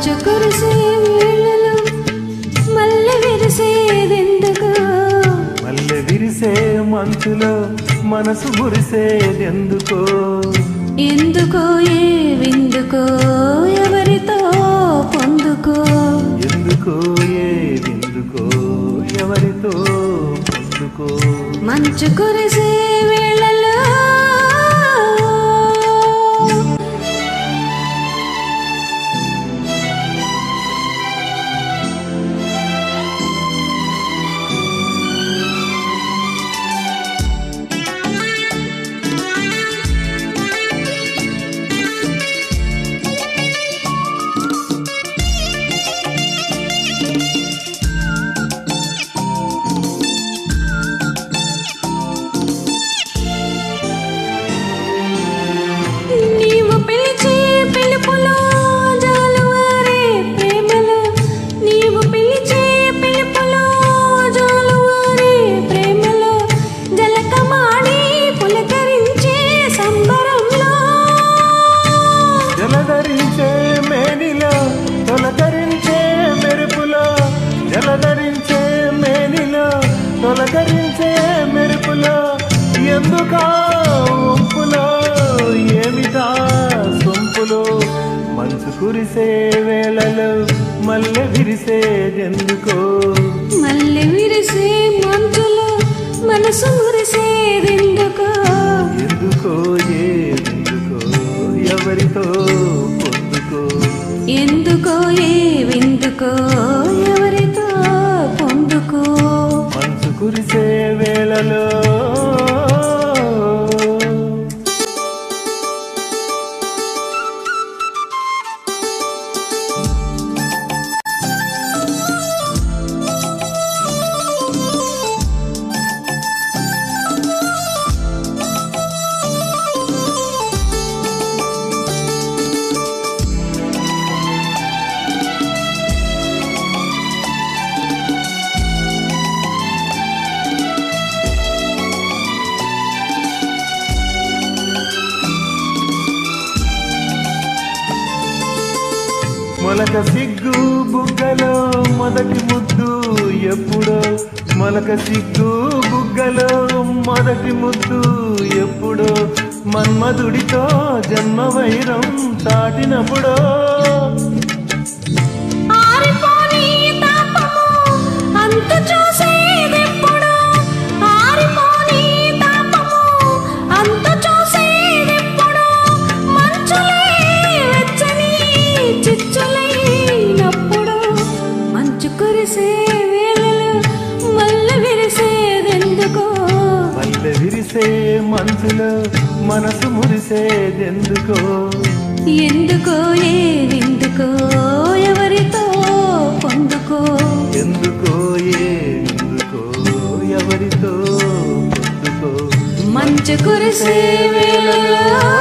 మంచు కురిసే వేళలో మల్లె విరిసేదెందుకో మల్లె విరిసే మంచులో మనసు మురిసేదెందుకో ఎందుకో ఏ విందుకో ఎవరితో పొందుకో ఎందుకో ఏ విందుకో ఎవరితో పొందుకో మంచు కురిసే వేళలో జలధరించే మేనిలో తొలకరించే మెరుపులో జలధరించే మేనిలో తొలకరించే మెరుపులో ఎందుకా ఒంపులో ఏమిటా సొంపులో మంచు కురిసే వేళలో మల్లె విరిసేదెందుకో మల్లె విరిసే మంచులో మనసు మురిసేదెందుకో ఎందుకో ఎందుకో ఎవరితో పొందుకో ఎందుకో ఏ విందుకో ఎవరితో పొందుకో మంచు కురిసే వేళలో మొలక సిగ్గు బుగ్గలో మొదటి ముద్దు ఎప్పుడో మొలక సిగ్గు బుగ్గలో మొదటి ముద్దు ఎప్పుడో మన్మధుడితో జన్మ వైరం చాటినప్పుడో మల్లె విరిసే మంచులో మనసు మురిసేదెందుకో ఎందుకో ఏ విందుకో ఎవరితో పొందుకో ఎందుకో ఏ విందుకో ఎవరితో పొందుకో మంచు కురిసే వేళలో